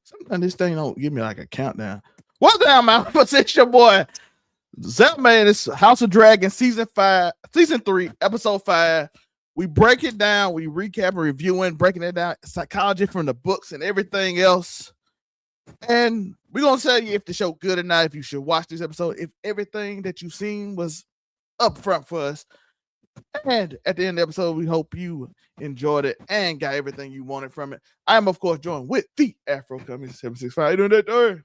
Sometimes this thing don't give me like a countdown. What's down, man? But it's your boy Zelmae and it's House of Dragon season 3, episode 5. We break it down, we recap and reviewing, breaking it down, psychology from the books and everything else. And we're gonna tell you if the show good or not, if you should watch this episode, if everything that you've seen was up front for us. And at the end of the episode, we hope you enjoyed it and got everything you wanted from it. I am, of course, joined with the Afro Coming 765. How you doing that, Daeron?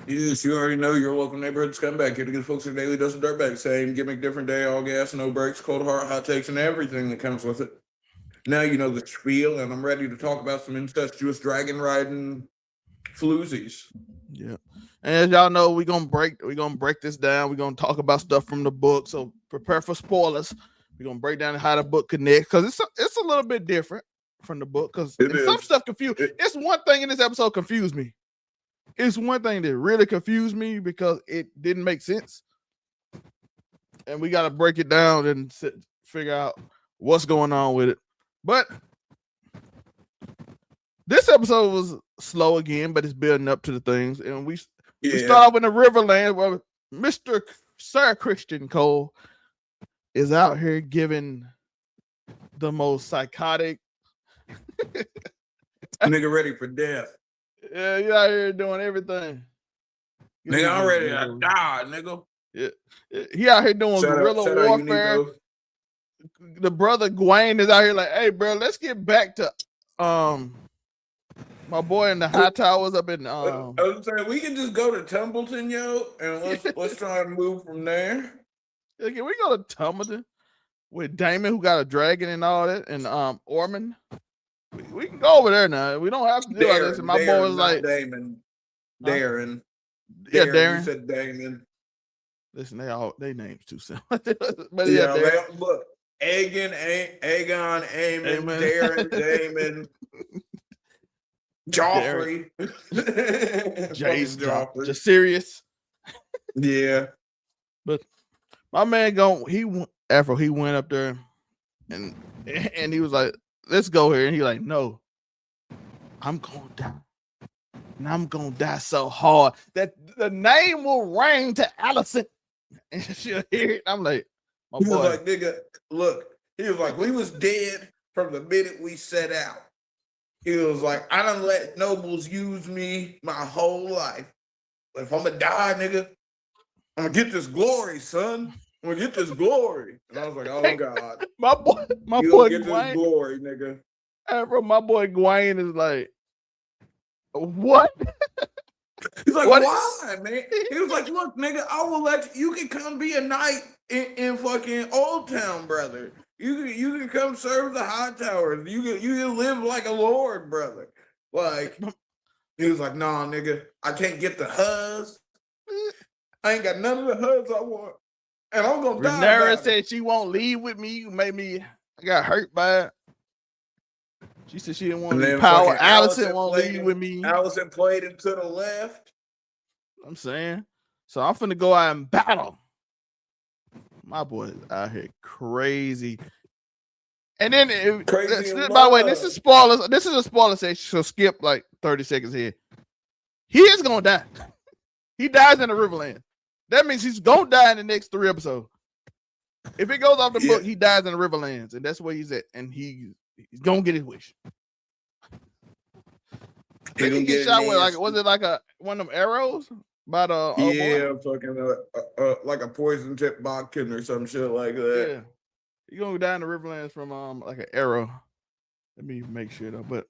Yes, you already know your local neighborhood scumbag here to give folks a daily dose of dirtbag. Same gimmick, different day, all gas, no breaks, cold hard, hot takes, and everything that comes with it. Now you know the spiel, and I'm ready to talk about some incestuous dragon riding floozies. Yeah. And as y'all know, we're gonna break this down. We're gonna talk about stuff from the book. So prepare for spoilers. We're gonna break down how the book connects because it's a little bit different from the book because some stuff confused. It's one thing in this episode confused me. It's one thing that really confused me because it didn't make sense. And we got to break it down and figure out what's going on with it. But this episode was slow again, but it's building up to the things. And we start off in the Riverland where Mr. Ser Criston Cole is out here giving the most psychotic nigga ready for death. Yeah, you out here doing everything. Nigga, I'm ready to die, nigga. Yeah, he out here doing guerrilla warfare. The brother Gwaine is out here like, hey, bro, let's get back to my boy in the Hightowers up in. I was saying we can just go to Templeton, yo, and let's try and move from there. Yeah, can we go to Templeton with Daemon, who got a dragon and all that, and Ormund? We can go over there now. We don't have to do all this. And my boy was like Daemon. Daeron. Yeah, Daeron. You said Daemon. Listen, they names too simple. But look, Aegon, Aemon, Daeron, Daemon, Joffrey, Jace, Joffrey, just serious. Yeah, but my man he went up there and he was like, let's go here. And he like, no, I'm gonna die. And I'm gonna die so hard that the name will ring to Alicent. And she'll hear it. I'm like, he was like, nigga, look, he was like, we was dead from the minute we set out. He was like, I done let nobles use me my whole life. But if I'm gonna die, nigga, I'm gonna get this glory, son. I'm gonna get this glory. And I was like, oh God. my boy get this glory, nigga. Bro, my boy Gwaine is like, what? He's like, why, man? He was like, look, nigga, I will let you can come be a knight in fucking Old Town, brother. You can come serve the Hightower. You can live like a lord, brother. Like, he was like, nah, nigga, I can't get the huzz. I ain't got none of the huzz I want. And I'm gonna die. Rhaenyra said she won't leave with me. You made me. I got hurt by it. She said she didn't want any power. Alicent won't leave with me. Alicent played him to the left. I'm saying. So I'm finna go out and battle. My boy is out here crazy. And then, by the way, this is spoilers. This is a spoiler section. So skip like 30 seconds here. He is gonna die. He dies in the Riverland. That means he's gonna die in the next 3 episodes. If it goes off the book, he dies in the Riverlands, and that's where he's at. And he's gonna get his wish. Did he get shot with was it like one of them arrows by the fucking like a poison tip bodkin or some shit like that. Yeah, he's gonna die in the Riverlands from like an arrow. Let me make sure though. But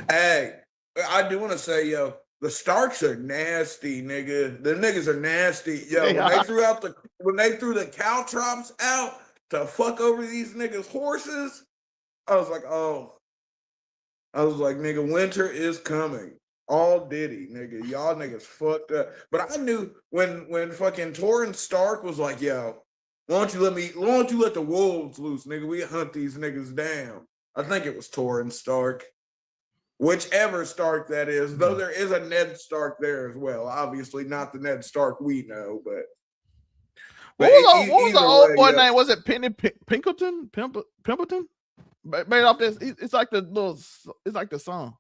hey, I do want to say, yo, the Starks are nasty, nigga. The niggas are nasty, yo. When they threw the caltrops out to fuck over these niggas' horses, I was like, nigga, winter is coming. All Diddy, nigga. Y'all niggas fucked up. But I knew when fucking Torrance Stark was like, yo, why don't you let the wolves loose, nigga? We hunt these niggas down. I think it was Torrance Stark. Whichever Stark that is, though there is a Ned Stark there as well. Obviously not the Ned Stark we know, but what was the old boy name? Was it Penny Pinkleton? Pimpleton? Made off this. It's like the song.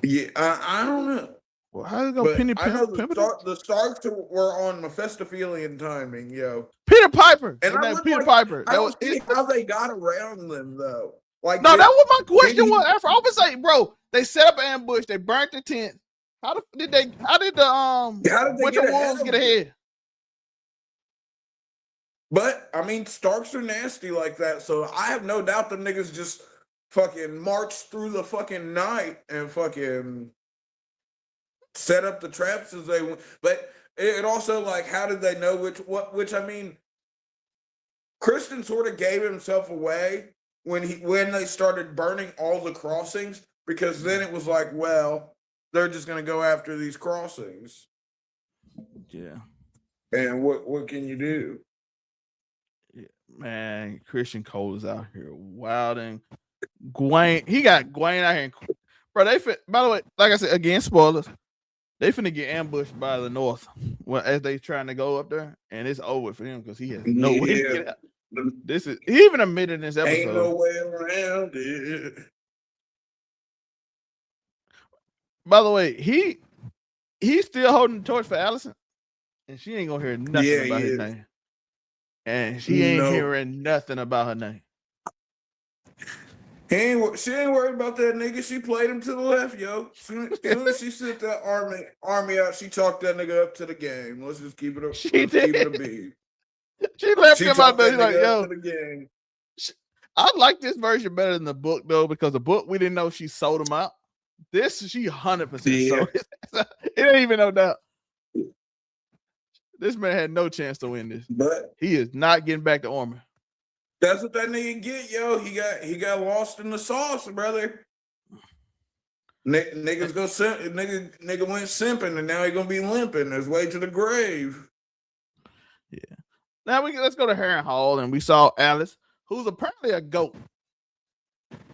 Yeah, I don't know. Well, how did it go? But Penny I know Pimperton? the Starks were on Mephistophelian timing, yo. Peter Piper. And His I name would Peter like, Piper. I That don't was see how they got around them though. Like, no, that was my did question. he- Was after I was say, bro, they set up an ambush, they burnt the tent. How did the how did they Winter get ahead Wolves of get them? ahead? But I mean, Starks are nasty like that, so I have no doubt them niggas just fucking marched through the fucking night and fucking set up the traps as they went. But it also, like, how did they know which I mean, Criston sort of gave himself away when they started burning all the crossings, because then it was like, well, they're just gonna go after these crossings. Yeah. And what can you do? Yeah, man, Criston Cole is out here wilding. Gwaine, he got Gwaine out here. Bro, by the way, like I said, again, spoilers. They finna get ambushed by the North as they trying to go up there, and it's over for him because he has no way to get out. He even admitted in this episode. Ain't no way around it. By the way, he's still holding the torch for Alicent, and she ain't gonna hear nothing about his name. And she ain't hearing nothing about her name. She ain't worried about that nigga. She played him to the left, yo. Soon as she sent that army out, she chalked that nigga up to the game. Let's just keep it up. Keep it a beat. She left him out there. Like, yo, to the game. I like this version better than the book though, because the book we didn't know she sold him out. This she 100% sold. It ain't even no doubt. This man had no chance to win this. But he is not getting back to Ormond. That's what that nigga get, yo. He got lost in the sauce, brother. Niggas go nigga went simping, and now he gonna be limping his way to the grave. Yeah. Now let's go to Harrenhal, and we saw Alice, who's apparently a goat.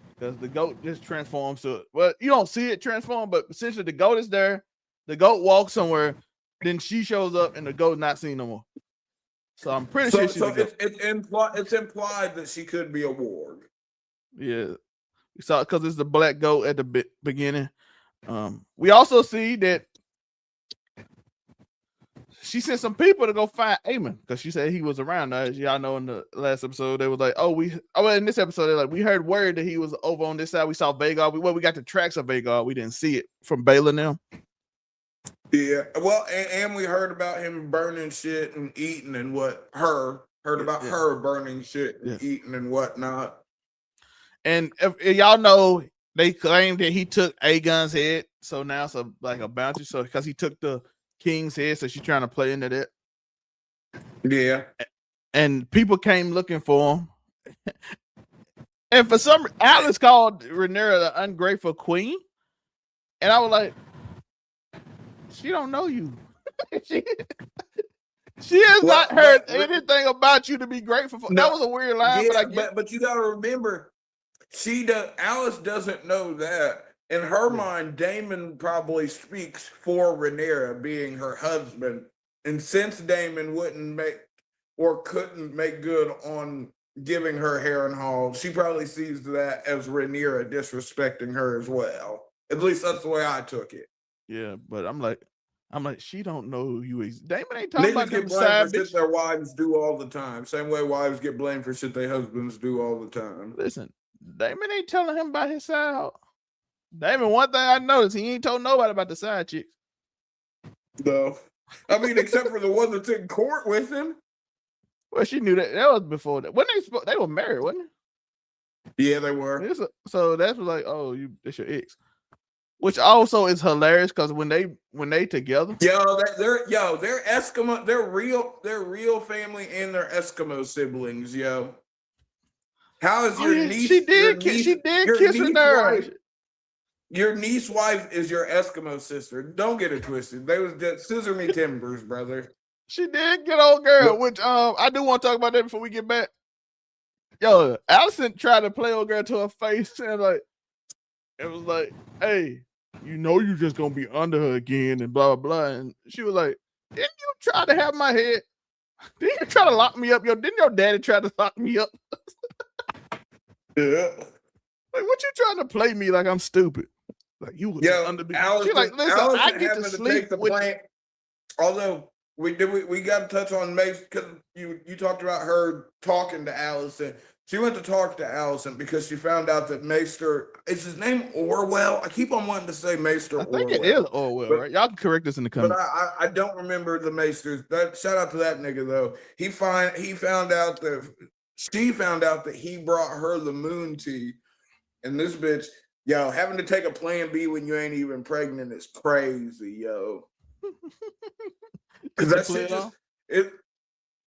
Because the goat just transforms to it. Well, you don't see it transform, but essentially the goat is there. The goat walks somewhere, then she shows up, and the goat's not seen no more. So I'm pretty sure she's it's implied that she could be a warg. Yeah, we saw it because it's the black goat at the beginning. We also see that she sent some people to go find Aemon because she said he was around. As y'all know, in the last episode, they was like, in this episode, they're like, we heard word that he was over on this side. We saw Vhagar. We got the tracks of Vhagar. We didn't see it from Baelor now. Yeah, well, and we heard about him burning shit and eating and heard about her burning shit and eating and whatnot. And if y'all know, they claimed that he took Aegon's head, so now it's like a bounty. So because he took the king's head, so she's trying to play into that. Yeah, and people came looking for him, and for some, Alice called Rhaenyra the ungrateful queen, and I was like, she don't know you. she has not heard anything about you to be grateful for. No, that was a weird line, but you got to remember, Alice doesn't know that. In her mind, Daemon probably speaks for Rhaenyra being her husband, and since Daemon couldn't make good on giving her Harrenhal, she probably sees that as Rhaenyra disrespecting her as well. At least that's the way I took it. Yeah, but I'm like, she don't know who you is. Daemon ain't talking about them side for shit their wives do all the time. Same way wives get blamed for shit their husbands do all the time. Listen, Daemon ain't telling him about his side. Daemon, one thing I noticed, he ain't told nobody about the side chicks. No. I mean, except for the one that's in court with him. Well, she knew that. That was before that. When they were married, wasn't it? Yeah, they were. So that was like, oh, that's your ex. Which also is hilarious because when they together, they're Eskimo, they're real family and they're Eskimo siblings, yo. How is your niece? She did kiss Rhaenyra. Your niece wife is your Eskimo sister. Don't get it twisted. They was just scissor me timbers, brother. She did get old girl, which I do want to talk about that before we get back. Yo, Alicent tried to play old girl to her face and it was like, hey, you know you just gonna be under her again and blah blah blah. And she was like, didn't you try to have my head? Didn't you try to lock me up? Didn't your daddy try to lock me up? Yeah. Like, what you trying to play me like I'm stupid? Like you was Yo, under me. Alicent, She like, listen, I Alicent get to happened to sleep take the with plane. Although we got to touch on Mace because you talked about her talking to Alicent. She went to talk to Alicent because she found out that Maester, is his name Orwell? I keep on wanting to say Maester I think Orwell. it is Orwell, right? Y'all can correct us in the But comments. I don't remember the Maesters. Shout out to that nigga though. He found out that she found out that he brought her the moon tea, and this bitch, yo, having to take a plan B when you ain't even pregnant is crazy, yo. Because that shit just it.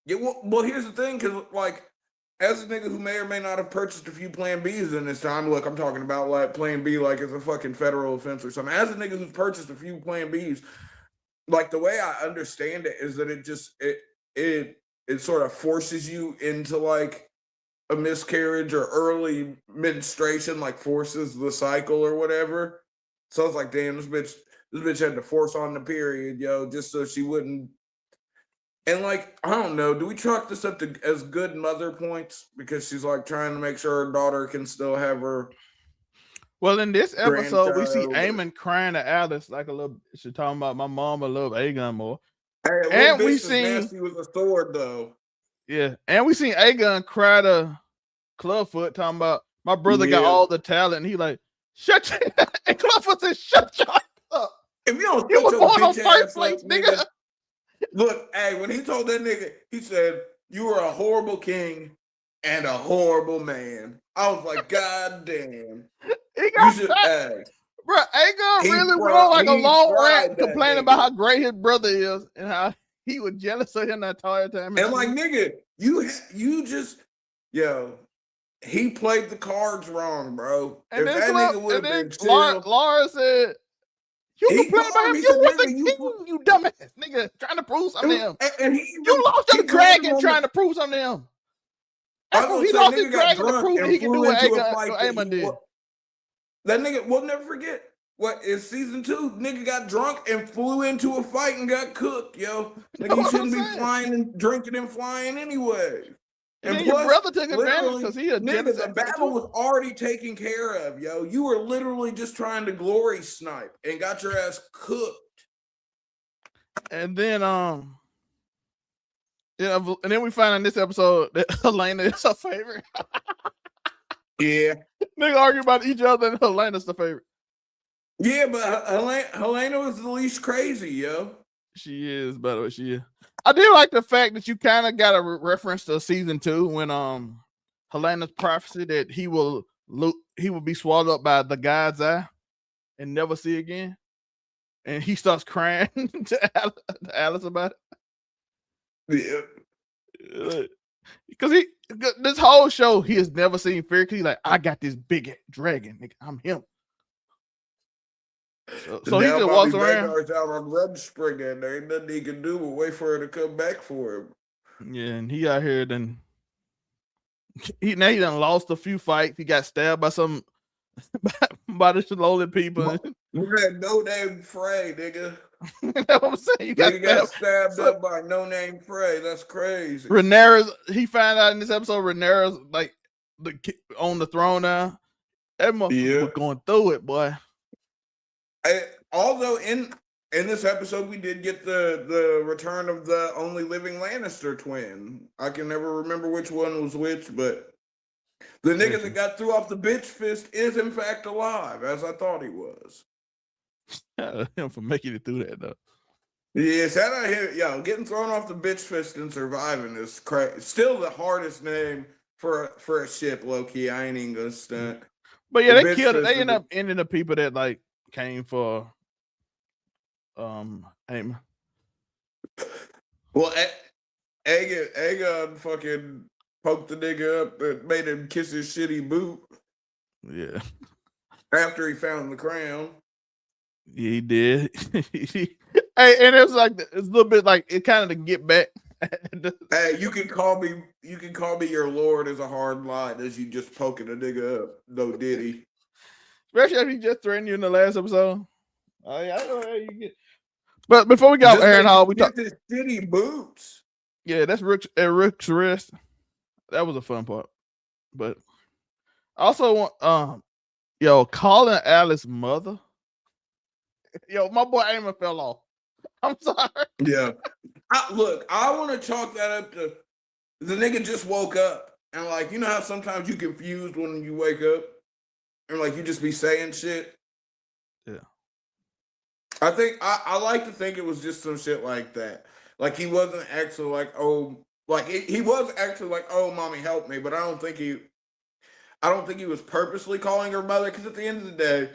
Yeah, well, here's the thing, because like, as a nigga who may or may not have purchased a few Plan Bs in this time, look, I'm talking about like Plan B like it's a fucking federal offense or something. As a nigga who's purchased a few Plan Bs, like the way I understand it is that it sort of forces you into like a miscarriage or early menstruation, like forces the cycle or whatever. So it's like, damn, this bitch had to force on the period, yo, just so she wouldn't. And like, I don't know, do we chalk this up to as good mother points because she's like trying to make sure her daughter can still have her? Well, in this episode, we see grandchild? Aemon crying to Alice like a little. She's talking about my mom. I love Aegon more. Hey, a And little we bitch is seen nasty with a sword though. Yeah, and we seen Aegon cry to Clubfoot talking about my brother got Yeah. all the talent, and he like shut your and Clubfoot said shut your up. If you don't You shut was your born on bitch first ass place, up, nigga. Look, hey, when he told that nigga, he said, "You were a horrible king and a horrible man." I was like, God damn. He You got should fat. Bro, Aegon really went fried, like a long fried rant that complaining nigga. about how great his brother is and how he was jealous of him the entire time. And like, nigga, you just, yo, he played the cards wrong, bro. And If then that nigga would have been chill, Laura said, "You he complain about him. he You said, was the nigga, king, you dumbass nigga, trying to prove something to him. and You lost your he blamed him dragon on trying to prove something to him. I was gonna He say, lost his nigga got dragon to drunk prove that and he can do flew what into a fight that Aemon did. That nigga, we'll never forget. What is season 2? Nigga got drunk and flew into a fight and got cooked, yo. Nigga, you shouldn't be flying and drinking and flying anyway. And then plus, your brother took advantage because he a nigga, jealous the battle was already taken care of, yo. You were literally just trying to glory snipe and got your ass cooked. And then and then we find in this episode that Helaena is her favorite. Yeah. Nigga argue about each other and Helena's the favorite. Yeah, but Helaena was the least crazy, yo. She is, by the way, she is. I do like the fact that you kind of got a reference to season 2 when Helena's prophecy that he will be swallowed up by the God's eye and never see again. And he starts crying to Alice about it. Yeah. Because this whole show, he has never seen fear. He's like, I got this big dragon, nigga. I'm him. So he just walks around. Out on Red Spring, and there ain't nothing he can do but wait for her to come back for him. Yeah, and he out here then. He done lost a few fights. He got stabbed by some by the lowly people. You had no name Frey, nigga. That's what I'm saying. You got stabbed up by no name Frey. That's crazy. Rhaenyra's. He found out in this episode Rhaenyra's like on the throne now. That motherfucker was going through it, boy. Although in this episode we did get the return of the only living Lannister twin. I can never remember which one was which, but the nigga that got threw off the bitch fist is in fact alive, as I thought he was. Him for making it through that though. Yeah, shout out here, yo, getting thrown off the bitch fist and surviving is crazy. Still the hardest name for a ship, low key. I ain't even gonna stunt. But yeah, they killed it. They ended up ending the people that like came for Aemon. Well, Aegon fucking poked the nigga up and made him kiss his shitty boot. Yeah. After he found the crown. Yeah, he did. Hey, and it was like it's a little bit like it kind of to get back. Hey, you can call me your lord as a hard line as you just poking a nigga up. No diddy. Especially if he just threatened you in the last episode. Oh yeah, I know how you get. But before we got Aaron Hall, we talked his shitty boots. Yeah, that's Rick's wrist. That was a fun part. But I also want calling Alice's mother Yo, my boy Aemon fell off. I'm sorry. Yeah. I want to chalk that up to the nigga just woke up. And like, you know how sometimes you confused when you wake up? And like, you just be saying shit? Yeah. I think, I like to think it was just some shit like that. Like, he wasn't actually like, oh, like, he was actually like, oh, mommy, help me. But I don't think he was purposely calling her mother, because at the end of the day,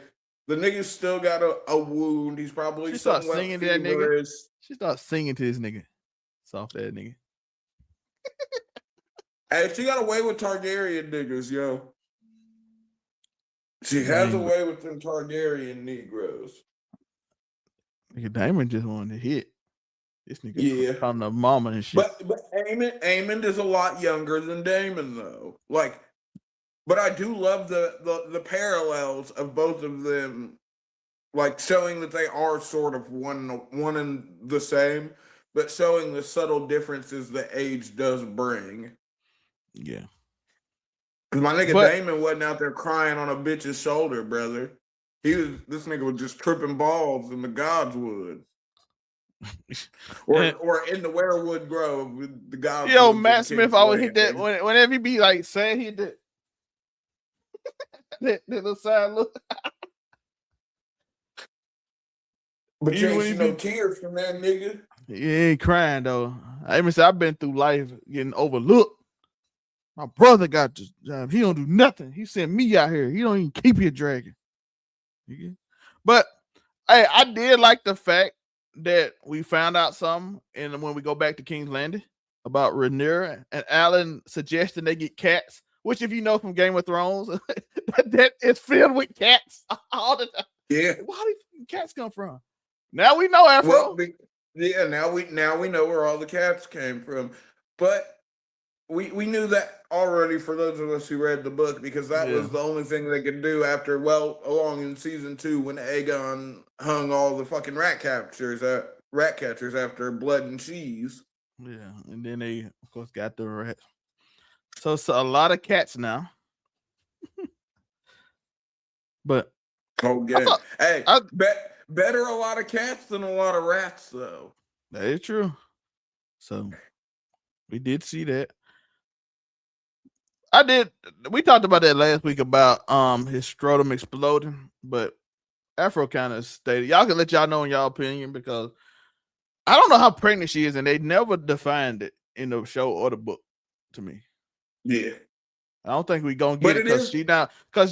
the nigga's still got a wound. He's probably She starts somewhat singing to that nigga. feverish. She starts singing to this nigga. Soft ass nigga. Hey, she got away with Targaryen niggas, yo. She has a way with them Targaryen Negroes. Nigga, Daemon just wanted to hit. This nigga calling the mama and shit. But Aemon is a lot younger than Daemon, though. Like, but I do love the parallels of both of them, like showing that they are sort of one and the same, but showing the subtle differences that age does bring. Yeah. Because my nigga Daemon wasn't out there crying on a bitch's shoulder, brother. This nigga was just tripping balls in the gods wood. or in the werewood grove with the gods. Yo, Matt Smith always hit that whenever he be like sad, he did that little side look. But you ain't see no tears from that nigga. He ain't crying though. I even said I've been through life getting overlooked. My brother got this job. He don't do nothing. He sent me out here. He don't even keep your dragon. But hey, I did like the fact that we found out something, and when we go back to King's Landing about Rhaenyra and Alan suggesting they get cats, which if you know from Game of Thrones, that is filled with cats all the time. Yeah, where do cats come from? Now we know, Afro. Well, yeah, now we know where all the cats came from, but we knew that already for those of us who read the book, because that was the only thing they could do after along in season 2 when Aegon hung all the fucking rat catchers after Blood and Cheese. Yeah, and then they of course got the rats. So it's a lot of cats now. But better a lot of cats than a lot of rats, though. That is true. So we did see that. We talked about that last week about his scrotum exploding, but Afro kind of stated, y'all can let y'all know in y'all opinion, because I don't know how pregnant she is, and they never defined it in the show or the book to me. Yeah. I don't think we're gonna get it because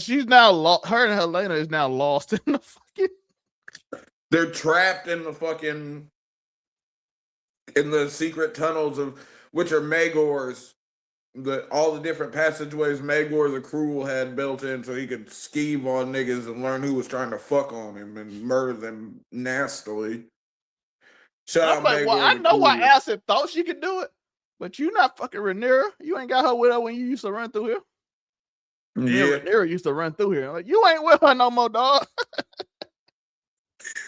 she's now her and Helaena is now lost in the fucking. They're trapped in the fucking secret tunnels of which are Maegor's. All the different passageways Maegor the Cruel had built in so he could skeeve on niggas and learn who was trying to fuck on him and murder them nastily. I'm like, well, I know why Alicent thought she could do it, but you not fucking Rhaenyra. You ain't got her with her when you used to run through here. Yeah, Rhaenyra used to run through here. I'm like, you ain't with her no more, dog.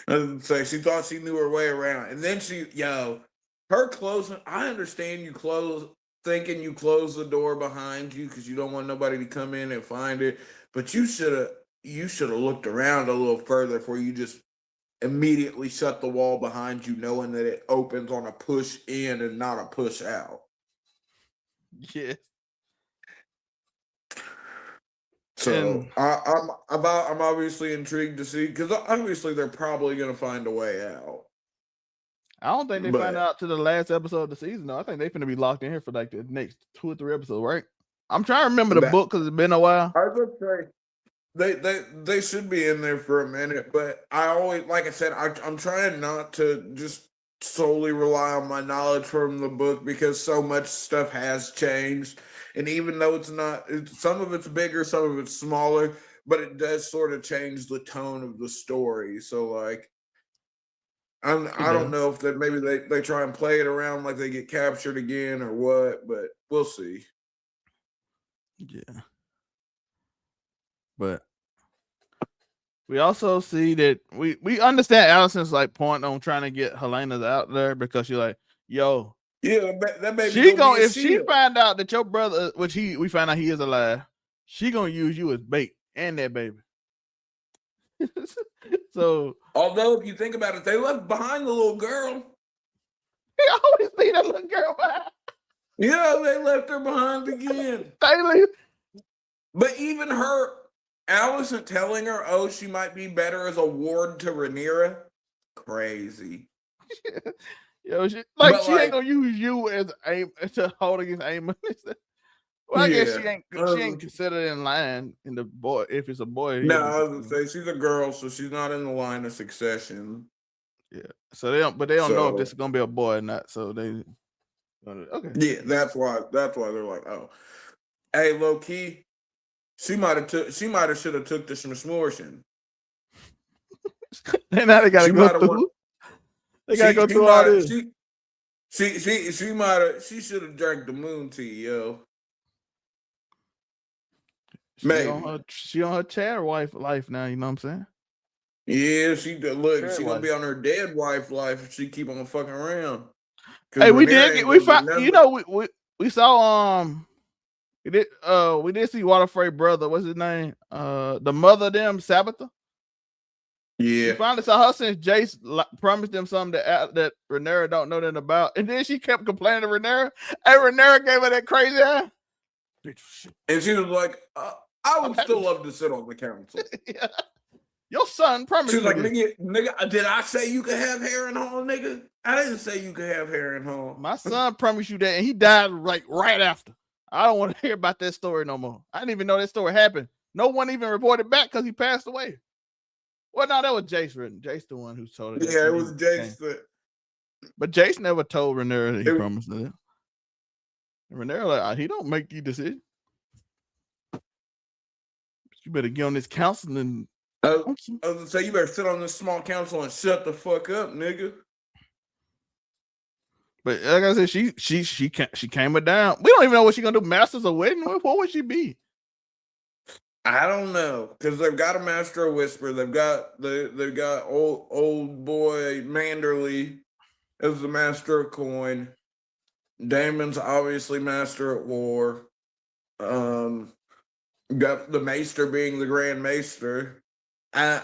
So she thought she knew her way around, and then her closing. I understand thinking you close the door behind you because you don't want nobody to come in and find it, but you should have looked around a little further before you just immediately shut the wall behind you, knowing that it opens on a push in and not a push out. Yeah. So I'm obviously intrigued to see, because obviously they're probably going to find a way out. I don't think they find out to the last episode of the season, though. I think they're going to be locked in here for like the next 2 or 3 episodes, right? I'm trying to remember the book because it's been a while. I would say they should be in there for a minute, but I always, like I said, I'm trying not to just solely rely on my knowledge from the book, because so much stuff has changed. And even though some of it's bigger, some of it's smaller, but it does sort of change the tone of the story. So like, I don't know if that maybe they try and play it around like they get captured again or what, but we'll see. Yeah. But we also see that we understand Alicent's like point on trying to get Helena's out there, because she's like, yo. Yeah, that baby. If she find out that your brother, which we find out he is alive, she gonna use you as bait and that baby. So, although if you think about it, they left behind the little girl. he always leave that little girl behind. Yeah, they left her behind again. Daily. But even her, Alicent telling her, oh, she might be better as a ward to Rhaenyra. Crazy. Yo, she But, ain't gonna use you as aim to hold against Aemon. Well, I guess she ain't considered in line in the boy if it's a boy. No, I was gonna say she's a girl, so she's not in the line of succession. Yeah. So they don't know if this is gonna be a boy or not. So they okay. Yeah, that's why they're like, oh. Hey, low key, she might have should have took the smortion. And now they gotta go through. They gotta go through all this. She should have drank the moon tea, yo. She on her chair wife life now, you know what I'm saying? Yeah, she gonna be on her dead wife life if she keep on fucking around. Hey, we found we saw we did see Waterfrey brother, what's his name? The mother of them, Sabbatha. Yeah. We finally saw her since Jace promised them something that Rhaenyra don't know nothing about. And then she kept complaining to Rhaenyra. And Rhaenyra gave her that crazy eye. And she was like, I would still love to sit on the council. Yeah. Your son promised. She's like, nigga, did I say you could have Harrenhal, nigga? I didn't say you could have Harrenhal. My son promised you that, and he died right after. I don't want to hear about that story no more. I didn't even know that story happened. No one even reported back because he passed away. Well, no, that was Jace written. Jace the one who told it. Yeah, it was Jace. But Jace never told Rhaenyra that he promised that. And Rhaenyra like, he don't make you decision. You better get on this council and. I was gonna say, you better sit on this small council and shut the fuck up, nigga. But like I said, she came her down. We don't even know what she's gonna do. Masters of Wedding? What would she be? I don't know, because they've got a Master of Whisper. They've got old boy Manderly as the Master of Coin. Daemon's obviously Master at War. Got the Maester being the Grand Maester. I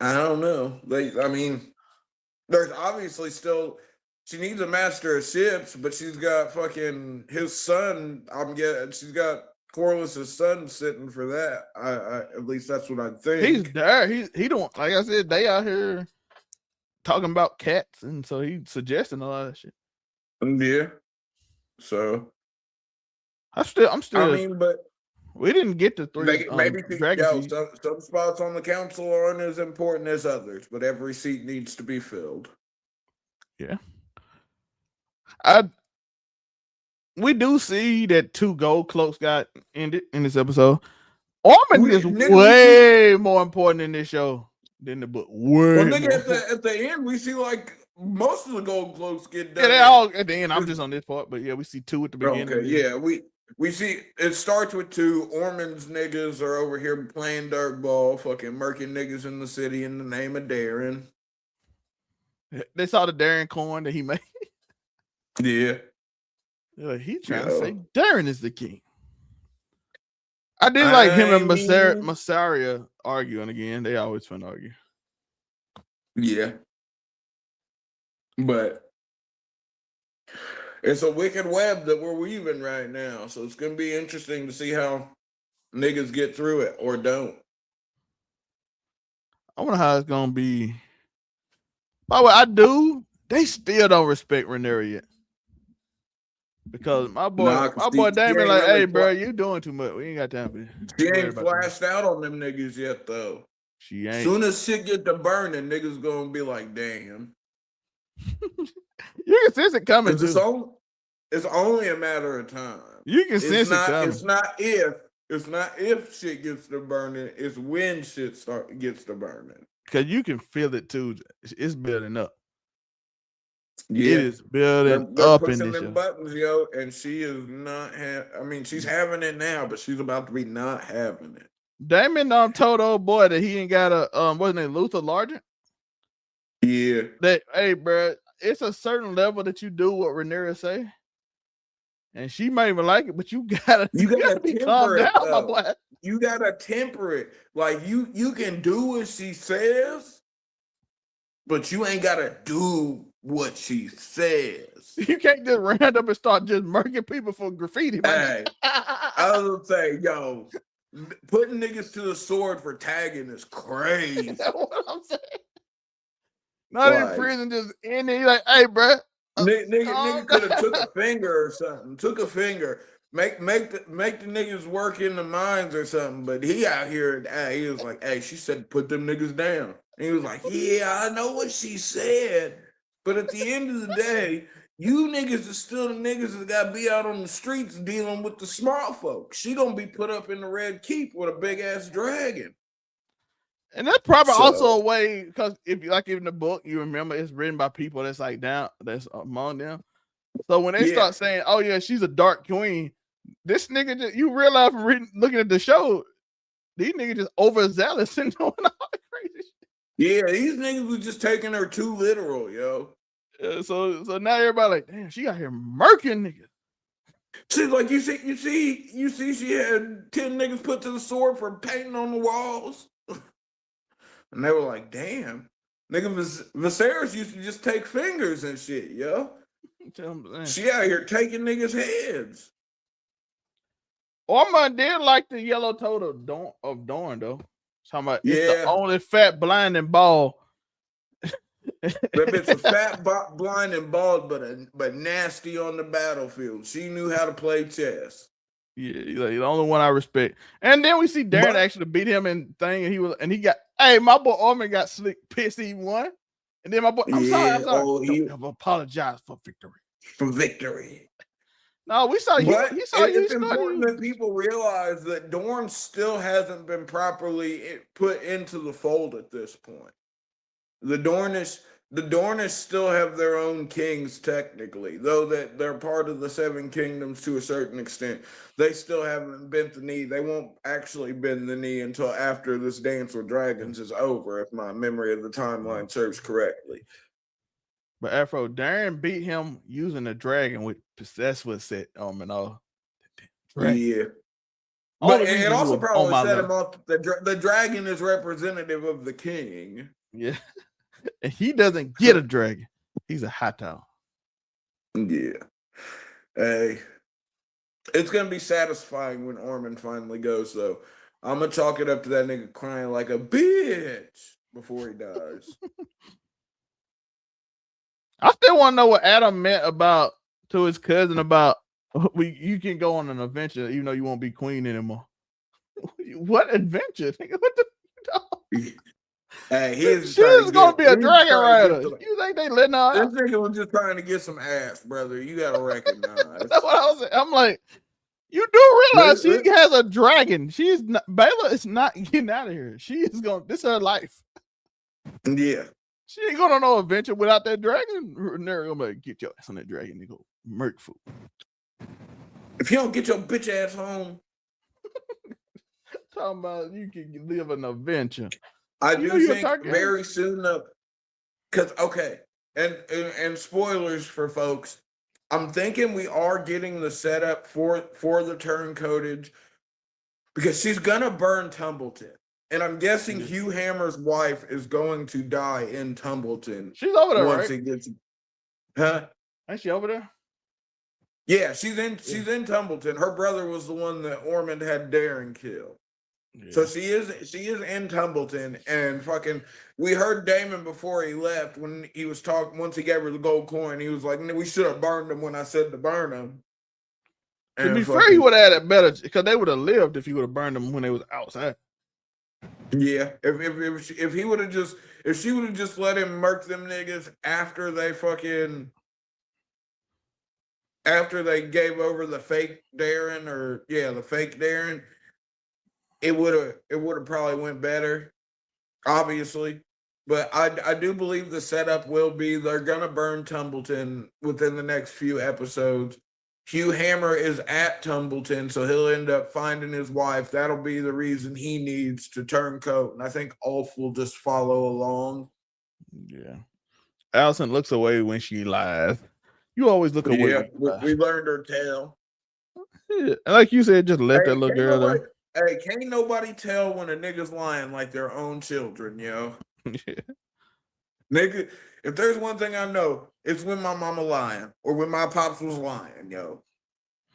don't know. There's obviously still. She needs a Master of Ships, but she's got fucking his son. She's got Corliss's son sitting for that. I at least that's what I think. He's there. He don't, like I said, they out here talking about cats, and so he's suggesting a lot of shit. Yeah. So I'm still. I mean, but we didn't get to three. Some spots on the council aren't as important as others, but every seat needs to be filled. Yeah. We do see that 2 gold cloaks got ended in this episode. Ormond is way more important in this show than the book. At the end, we see like most of the gold cloaks get done. Yeah, they all at the end. I'm just on this part, but yeah, we see 2 at the beginning. Okay, yeah, we see it starts with 2. Ormond's niggas are over here playing dirtball, fucking murking niggas in the city in the name of Daeron. They saw the Daeron coin that he made. Yeah. He trying to say Daeron is the king. I did like him and Massaria arguing again. They always fun to argue. Yeah. But it's a wicked web that we're weaving right now. So it's going to be interesting to see how niggas get through it or don't. I wonder how it's going to be. By the way, they still don't respect Rhaenyra yet. Because my boy Daemon like, hey, bro, you doing too much. We ain't got time for this. She ain't flashed out on them niggas yet, though. She ain't. Soon as shit get to burning, niggas gonna be like, damn. You can sense it coming. It's only a matter of time. You can sense it coming. It's not if shit gets to burning. It's when shit gets to burning. Because you can feel it too. It's building up. Yeah. It is building up in this show. Buttons, yo, and she is not. She's having it now, but she's about to be not having it. Daemon told old boy that he ain't got a wasn't it Luther Largent? Yeah. That hey, bro, it's a certain level that you do what Rhaenyra say. And she might even like it, but you gotta be calm temper it, down, my though. boy. You gotta temper it. Like you can do what she says, but you ain't gotta do what she says. You can't just round up and start just murking people for graffiti. Hey, I was gonna say, yo, putting niggas to the sword for tagging is crazy. That's what I'm saying. Not in prison, just in there. Like, hey, bro. Nigga could have took a finger or something. Took a finger. Make the niggas work in the mines or something. But he out here, he was like, hey, she said put them niggas down. And he was like, yeah, I know what she said. But at the end of the day, you niggas are still the niggas that got to be out on the streets dealing with the smart folks. She gonna be put up in the Red Keep with a big ass dragon. And that's probably also a way, because if you like in the book, you remember it's written by people that's like down, that's among them. So when they start saying, "Oh yeah, she's a dark queen," this nigga, just, you realize from looking at the show, these niggas just overzealous and doing all the crazy shit. Yeah, these niggas was just taking her too literal, yo. So now everybody like, damn, she out here murking niggas. She's like, you see, she had 10 niggas put to the sword for painting on the walls. And they were like, damn, nigga, Viserys used to just take fingers and shit, yo. She out here taking niggas' heads. Ormund did like the yellow toad of Dorne, though. Talking about it's the only fat, blind, and bald. That bitch was fat, blind, and bald, but nasty on the battlefield. She knew how to play chess. Yeah, like, the only one I respect. And then we see Daeron actually beat him and thing, and he got, hey, my boy Ormund got slick pissed, he won. And then my boy, I'm sorry. Don't ever apologize for victory. No, we saw you. It's important that people realize that Dorne still hasn't been properly put into the fold at this point. The Dornish still have their own kings technically, though that they're part of the Seven Kingdoms to a certain extent. They still haven't bent the knee. They won't actually bend the knee until after this Dance with Dragons is over, if my memory of the timeline serves correctly. But Afro, Daeron beat him using a dragon, which that's what set and all. Yeah. But it also probably set him off. The dragon is representative of the king. Yeah. And he doesn't get a dragon. He's a Hightower. Yeah. Hey. It's going to be satisfying when Ormund finally goes, though. I'm going to chalk it up to that nigga crying like a bitch before he dies. I still want to know what Adam meant to his cousin about you can go on an adventure even though you won't be queen anymore. What adventure? What the hey, she's gonna be a dragon rider. You think they letting her out? This nigga was just trying to get some ass, brother. You gotta recognize. That's what I was saying. I'm like, you do realize she has a dragon. She's not, Baela is not getting out of here. She is going. This is her life. Yeah. She ain't going on no adventure without that dragon. Rhaenyra gonna be like, get your ass on that dragon and go murk food. If you don't get your bitch ass home, talking about you can live an adventure. I do think very soon though, because and spoilers for folks. I'm thinking we are getting the setup for the turncoatage because she's gonna burn Tumbleton. And I'm guessing Hugh Hammer's wife is going to die in Tumbleton. She's over there, once right? It gets, huh? Ain't she over there? Yeah, she's in Tumbleton. Her brother was the one that Ormund had Daeron kill. Yeah. So she is in Tumbleton, and fucking we heard Daemon before he left when he was talking. Once he gave her the gold coin, he was like, "We should have burned him when I said to burn him." And to be fair, he would have had it better because they would have lived if he would have burned them when they was outside. Yeah, if he would have if she would have just let him murk them niggas after they gave over the fake Daeron the fake Daeron, it would have probably went better, obviously. But I do believe the setup will be they're gonna burn Tumbleton within the next few episodes. Hugh Hammer is at Tumbleton, so he'll end up finding his wife. That'll be the reason he needs to turncoat. And I think Ulf will just follow along. Yeah. Alicent looks away when she lies. You always look away. Yeah, we learned her tale. Yeah. And like you said, just left Hey, that little girl there. can't nobody tell when a nigga's lying like their own children, yo. Yeah. Nigga, if there's one thing I know, it's when my mama lying or when my pops was lying, yo.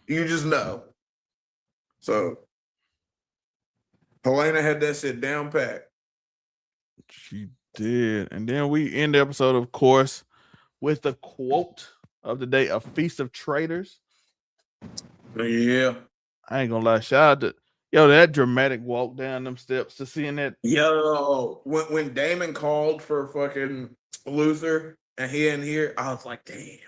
You just know. So Helaena had that shit down pat. She did. And then we end the episode, of course, with the quote of the day, a feast of traitors. Yeah. I ain't gonna lie. Shout out to that dramatic walk down them steps to seeing that. Yo, when Daemon called for fucking Luther and he didn't hear, I was like, damn.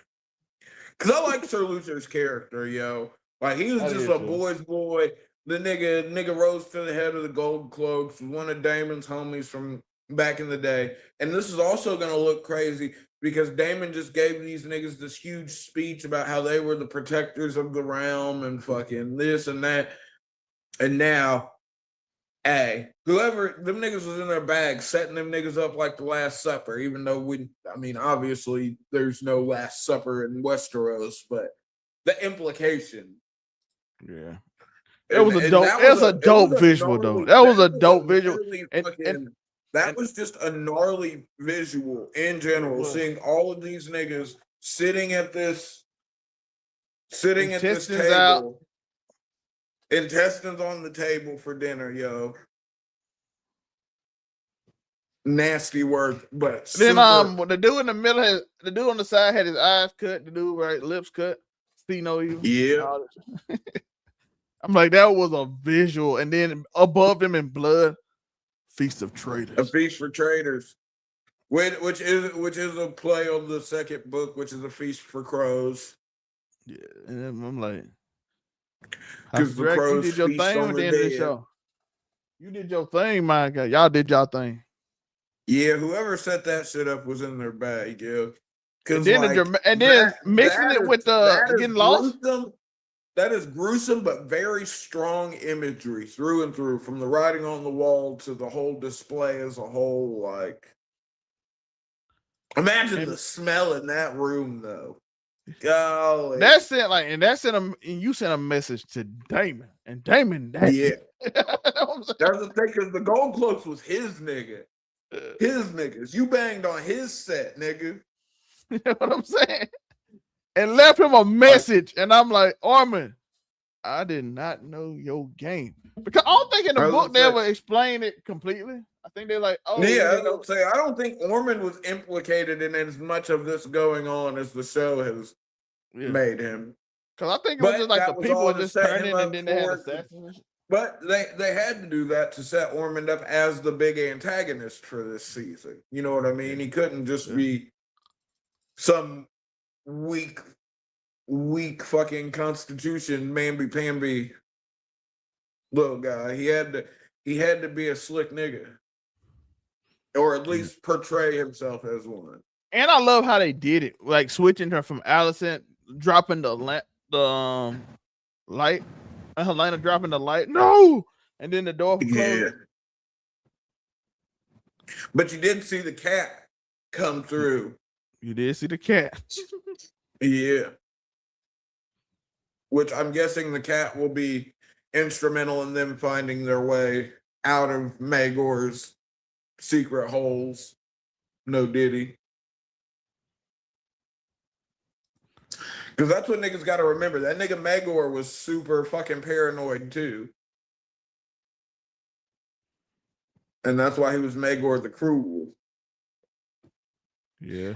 Cause I like Sir Luther's character, yo. Like he was just a boy's boy. The nigga rose to the head of the Gold Cloaks, was one of Daemon's homies from back in the day. And this is also gonna look crazy because Daemon just gave these niggas this huge speech about how they were the protectors of the realm and fucking this and that. And now, hey, whoever them niggas was in their bag, setting them niggas up like the Last Supper, even though obviously there's no Last Supper in Westeros, but the implication. Yeah. It was a dope. It was a dope visual, though. That was a dope visual. That was just a gnarly visual in general. Seeing all of these niggas sitting at this table, intestines on the table for dinner, yo. Nasty work, but then the dude in the middle, the dude on the side had his eyes cut. The dude lips cut. See no evil. Yeah. I'm like, that was a visual, and then above them in blood, feast of traitors. A feast for traitors, which is a play on the second book, which is a feast for crows. Yeah, and I'm like, because the crows you did your thing at the end of the show. You did your thing, my God. Y'all did y'all thing. Yeah, whoever set that shit up was in their bag, yo. And then, mixing it with getting lost. That is gruesome, but very strong imagery through and through, from the writing on the wall to the whole display as a whole. Like, imagine the smell in that room, though. Golly. That's it. Like, and you sent a message to Daemon, and Daemon, yeah. That's the thing, because the Gold Cloaks was his nigga. His niggas. You banged on his set, nigga. You know what I'm saying? And left him a message. And I'm like, Ormund, I did not know your game. Because I don't think in the book they ever explain it completely. I think they're like, oh. Yeah, I don't think Ormund was implicated in as much of this going on as the show has made him. Because I think it was just like the people were just turning and then they had assassins. But they had to do that to set Ormond up as the big antagonist for this season. You know what I mean? He couldn't just be some weak fucking Constitution mamby-pamby little guy. He had to be a slick nigga, or at least portray himself as one. And I love how they did it, like switching her from Alicent, dropping the light, and Helaena dropping the light. No, and then the door closed. Yeah. But you did see the cat come through. You did see the cat. Yeah. Which I'm guessing the cat will be instrumental in them finding their way out of Maegor's secret holes. No diddy. Because that's what niggas got to remember. That nigga Maegor was super fucking paranoid too. And that's why he was Maegor the Cruel. Yeah.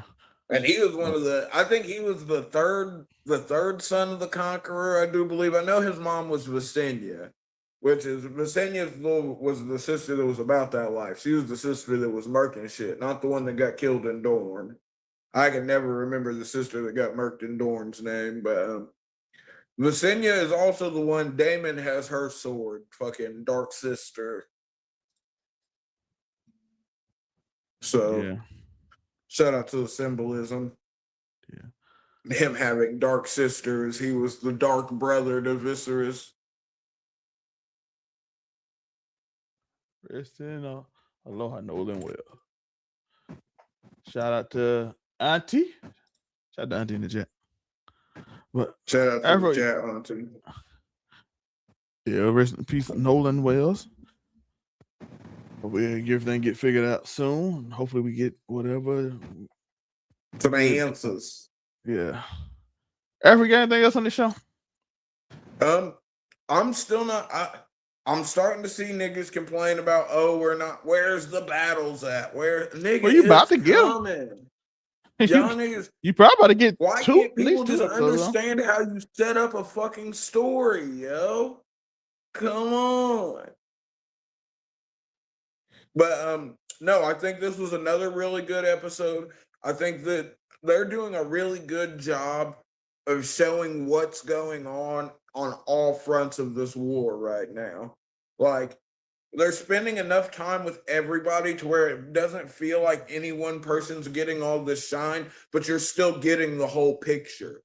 And he was one of I think he was the third son of the Conqueror, I do believe. I know his mom was Visenya, Visenya was the sister that was about that life. She was the sister that was murking shit, not the one that got killed in Dorne. I can never remember the sister that got murked in Dorne's name, but Visenya is also the one. Daemon has her sword, fucking Dark Sister. So, shout out to the symbolism. Yeah, him having dark sisters. He was the dark brother to Viserys. Criston, aloha, know them well. Shout out to Auntie. Shout out to Auntie in the chat. But shout out to the chat, Auntie. Yeah, rest in peace, Nolan Wells. Hopefully everything get figured out soon. Hopefully we get whatever. Some answers. Yeah. Ever got anything else on the show? I'm still not. I'm starting to see niggas complain about, oh, we're not. Where's the battles at? Where nigga? Well, you about to coming. Y'all niggas, you probably about to get why two, can't people just episodes, understand how you set up a fucking story, yo? Come on. But no, I think this was another really good episode. I think that they're doing a really good job of showing what's going on all fronts of this war right now. Like, they're spending enough time with everybody to where it doesn't feel like any one person's getting all this shine, but you're still getting the whole picture.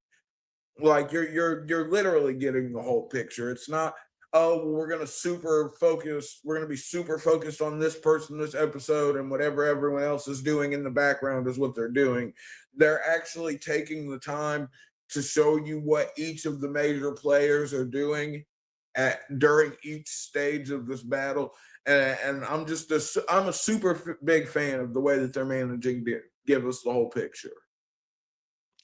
Like, you're literally getting the whole picture. It's not, oh, we're gonna be super focused on this person this episode, and whatever everyone else is doing in the background is what they're doing. They're actually taking the time to show you what each of the major players are doing during each stage of this battle, and I'm a super big fan of the way that they're managing to give us the whole picture.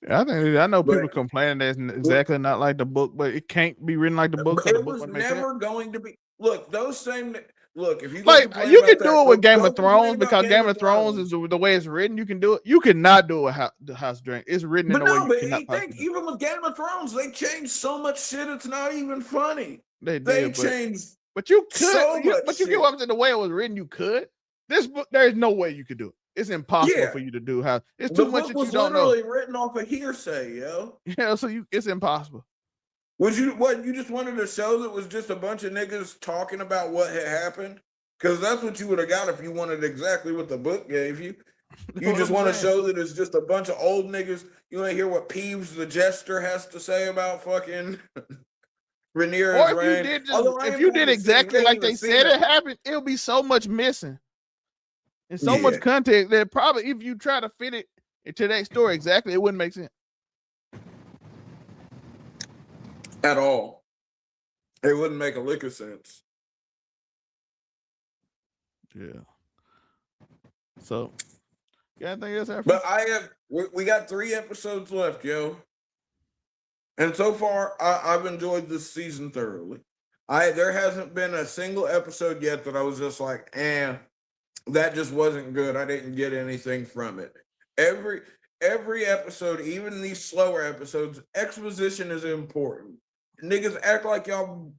I know people complaining that it's exactly not like the book, but it can't be written like the book. It was never going to be. Look, those same. Look, if you like you can do it with Game of Thrones because Game of Thrones is the way it's written. You can do it. You cannot do it the House of Dragon. It's written in a way you cannot. But even with Game of Thrones, they changed so much shit. It's not even funny. They changed. But you could. But you get what I'm saying. The way it was written, you could. This book, there's no way you could do it. It's impossible for you to do. How it's too much that you don't know. Literally written off of hearsay, yo. Yeah, so it's impossible. You just wanted a show that was just a bunch of niggas talking about what had happened? Because that's what you would have got if you wanted exactly what the book gave you. You just want a show that is just a bunch of old niggas. You want to hear what Peeves the Jester has to say about fucking Rhaenyra's reign. If you did exactly like they said it happened, it'll be so much missing. And so much content that probably if you try to fit it into that story exactly, it wouldn't make sense. At all. It wouldn't make a lick of sense. Yeah. So, got anything else? But we got 3 episodes left, yo. And so far, I've enjoyed this season thoroughly. There hasn't been a single episode yet that I was just like, that just wasn't good. I didn't get anything from it. Every episode, even these slower episodes, exposition is important. Niggas act like y'all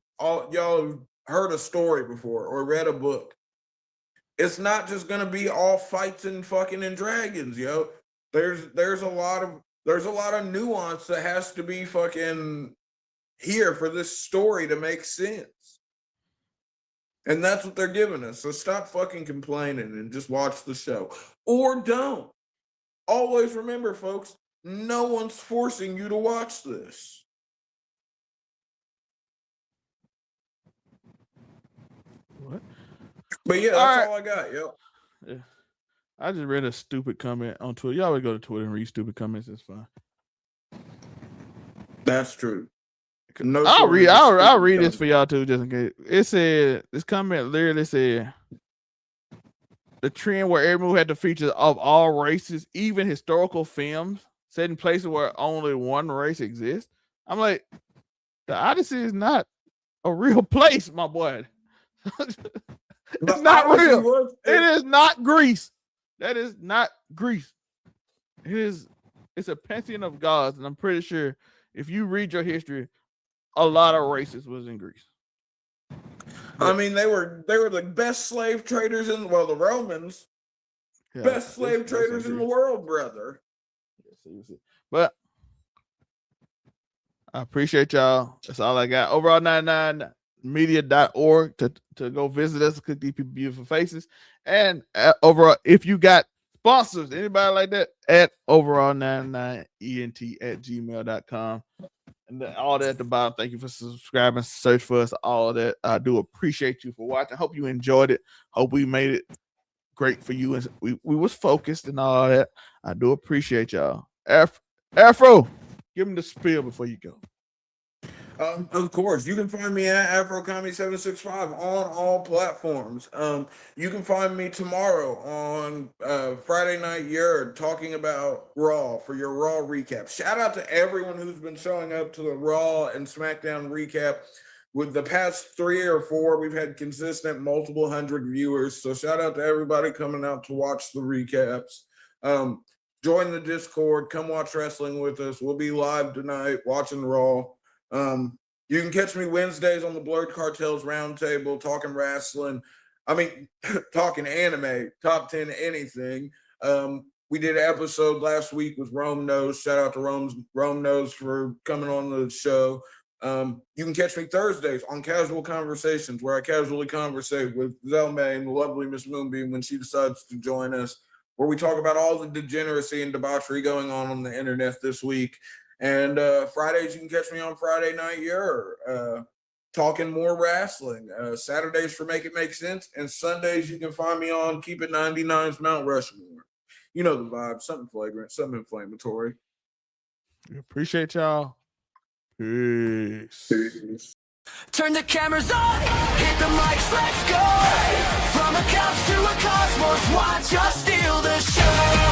heard a story before or read a book. It's not just gonna be all fights and fucking and dragons, yo. There's a lot of nuance that has to be fucking here for this story to make sense. And that's what they're giving us. So stop fucking complaining and just watch the show. Or don't. Always remember, folks, no one's forcing you to watch this. What? But yeah, that's all I got, yo. Yeah. I just read a stupid comment on Twitter. You always go to Twitter and read stupid comments. It's fine. That's true. No, I'll read this for y'all too, just in case. It said this comment literally said the trend where every movie had the features of all races, even historical films, set in places where only one race exists. I'm like, the Odyssey is not a real place, my boy. It's not real. It is not Greece. That is not Greece. It's a pantheon of gods, and I'm pretty sure if you read your history, a lot of races was in Greece. I mean, they were the best slave traders the Romans, best slave traders in the world, brother. But I appreciate y'all. That's all I got. Overall99media.org to go visit us, cook these beautiful faces. And overall, if you got sponsors, anybody like that, at overall99ent@gmail.com. And all that at the bottom. Thank you for subscribing. Search for us. All of that. I do appreciate you for watching. Hope you enjoyed it. Hope we made it great for you. And we was focused and all that. I do appreciate y'all. Afro, give me the spiel before you go. Of course, you can find me at AfroComedy765 on all platforms. You can find me tomorrow on Friday Night Yerd talking about Raw for your Raw recap. Shout out to everyone who's been showing up to the Raw and SmackDown recap. With the past 3 or 4, we've had consistent multiple hundred viewers. So shout out to everybody coming out to watch the recaps. Join the Discord. Come watch wrestling with us. We'll be live tonight watching Raw. You can catch me Wednesdays on the Blurred Cartels Roundtable talking wrestling. I mean, talking anime, top 10 anything. We did an episode last week with Rome Knows. Shout out to Rome Knows for coming on the show. You can catch me Thursdays on Casual Conversations, where I casually conversate with Zelmae and the lovely Miss Moonbeam when she decides to join us, where we talk about all the degeneracy and debauchery going on the internet this week. And Fridays, you can catch me on Friday Night Yerd, talking more wrestling. Saturdays for Make It Make Sense, and Sundays you can find me on Keep It 99's Mount Rushmore. You know the vibe, something flagrant, something inflammatory. Appreciate y'all. Peace. Turn the cameras on, hit the mics, let's go. From a couch to a cosmos, watch us steal the show.